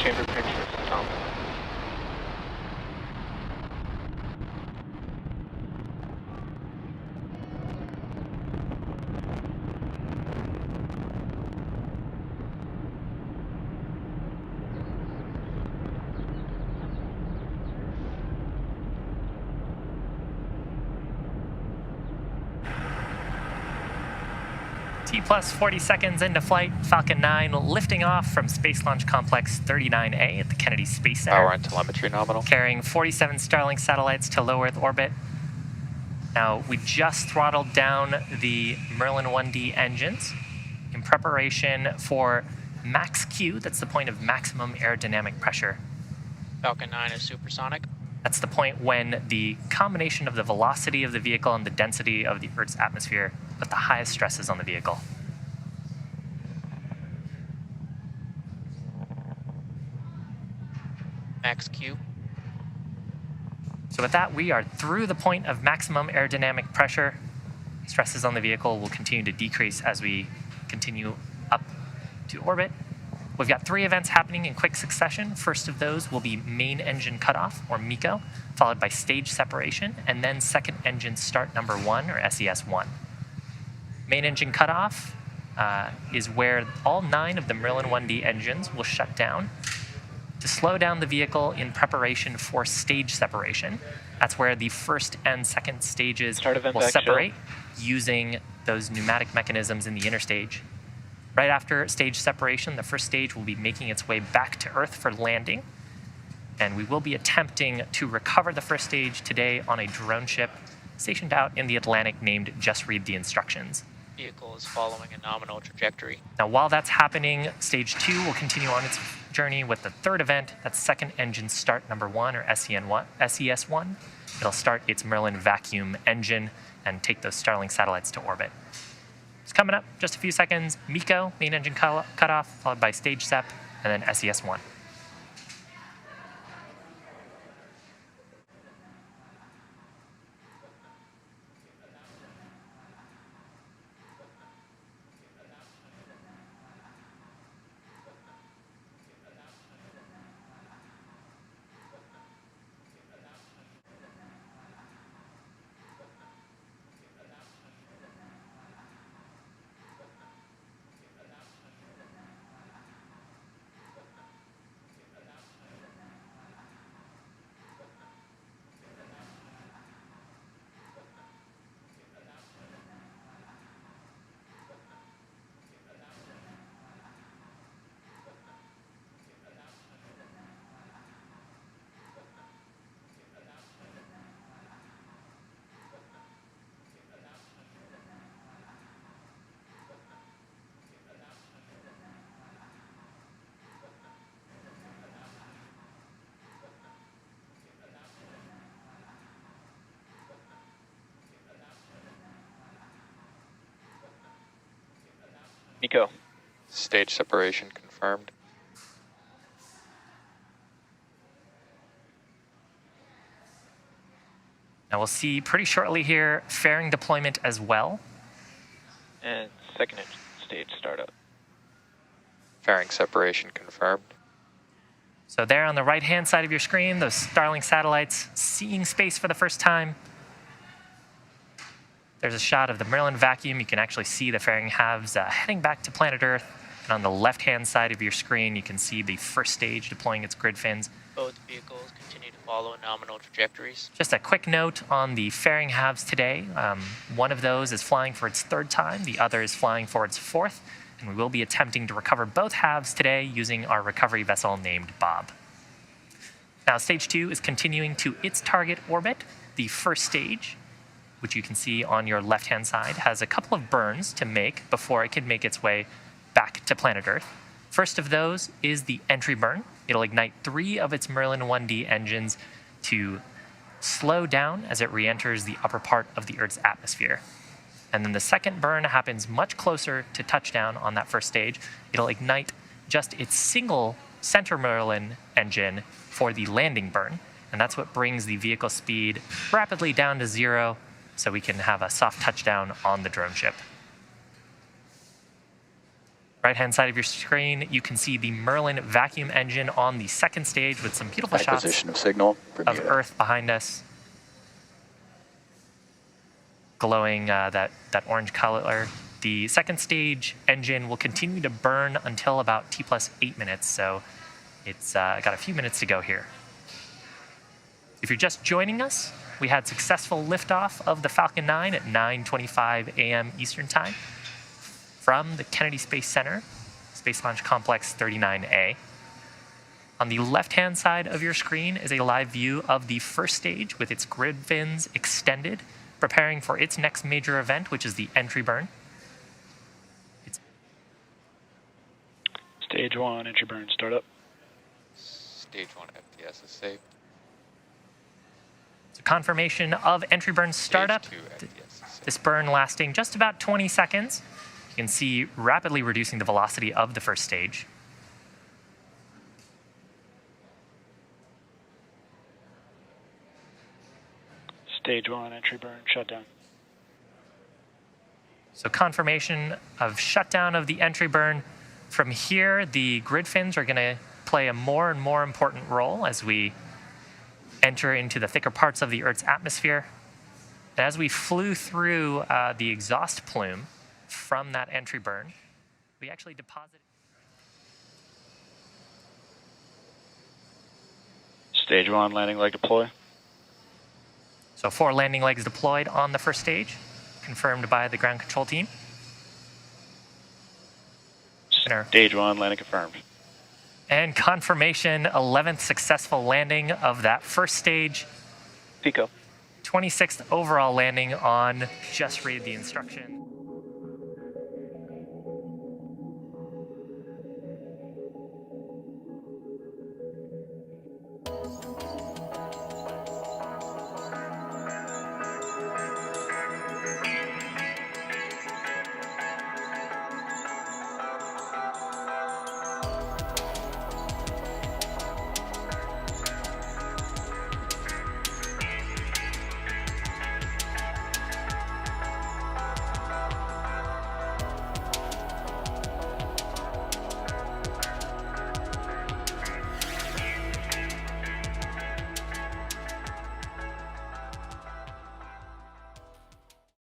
chamber pictures, Tom. T plus 40 seconds into flight, Falcon 9 lifting off from Space Launch Complex 39A at the Kennedy Space Center. Power and telemetry nominal. Carrying 47 Starlink satellites to low Earth orbit. Now, we just throttled down the Merlin 1D engines in preparation for max Q. That's the point of maximum aerodynamic pressure. Falcon 9 is supersonic. That's the point when the combination of the velocity of the vehicle and the density of the Earth's atmosphere put the highest stresses on the vehicle. Max Q. So with that, we are through the point of maximum aerodynamic pressure. Stresses on the vehicle will continue to decrease as we continue up to orbit. We've got 3 events happening in quick succession. First of those will be main engine cutoff, or MECO, followed by stage separation, and then second engine start number 1, or SES1. Main engine cutoff is where all 9 of the Merlin 1D engines will shut down to slow down the vehicle in preparation for stage separation. That's where the first and second stages will separate using those pneumatic mechanisms in the inner stage. Right after stage separation, the first stage will be making its way back to Earth for landing. And we will be attempting to recover the first stage today on a drone ship stationed out in the Atlantic named Just Read the Instructions. Vehicle is following a nominal trajectory. Now, while that's happening, stage 2 will continue on its journey with the third event. That's second engine start number 1, or SES1. It'll start its Merlin vacuum engine and take those Starlink satellites to orbit. It's coming up, just a few seconds. MECO, main engine cutoff, followed by stage SEP, and then SES1. MECO. Stage separation confirmed. Now we'll see pretty shortly here fairing deployment as well. And second engine stage startup. Fairing separation confirmed. So there on the right-hand side of your screen, those Starlink satellites seeing space for the first time. There's a shot of the Merlin vacuum. You can actually see the fairing halves heading back to planet Earth. And on the left-hand side of your screen, you can see the first stage deploying its grid fins. Both vehicles continue to follow nominal trajectories. Just a quick note on the fairing halves today. One of those is flying for its 3rd time. The other is flying for its 4th. And we will be attempting to recover both halves today using our recovery vessel named Bob. Now, stage 2 is continuing to its target orbit. The first stage, which you can see on your left-hand side, has a couple of burns to make before it can make its way back to planet Earth. First of those is the entry burn. It'll ignite 3 of its Merlin 1D engines to slow down as it re-enters the upper part of the Earth's atmosphere. And then the second burn happens much closer to touchdown on that first stage. It'll ignite just its single center Merlin engine for the landing burn. And that's what brings the vehicle speed rapidly down to 0 so we can have a soft touchdown on the drone ship. Right-hand side of your screen, you can see the Merlin vacuum engine on the second stage with some beautiful shots Acquisition of signal. of Bermuda. Earth behind us, glowing that orange color. The second stage engine will continue to burn until about T plus 8 minutes, so it's got a few minutes to go here. If you're just joining us, we had successful liftoff of the Falcon 9 at 9:25 a.m. Eastern Time from the Kennedy Space Center, Space Launch Complex 39A. On the left-hand side of your screen is a live view of the first stage with its grid fins extended, preparing for its next major event, which is the entry burn. Stage 1, entry burn, startup. Stage 1 FTS is safe. So confirmation of entry burn startup. Stage 2 FTS is safe. This burn lasting just about 20 seconds. You can see rapidly reducing the velocity of the first stage. Stage 1, entry burn, shutdown. So confirmation of shutdown of the entry burn. From here, the grid fins are going to play a more and more important role as we enter into the thicker parts of the Earth's atmosphere. And as we flew through the exhaust plume from that entry burn, we actually deposited. Stage 1, landing leg deploy. So 4 landing legs deployed on the first stage, confirmed by the ground control team. Stage 1, landing confirmed. And confirmation, 11th successful landing of that first stage. Pico. 26th overall landing on just read the instruction.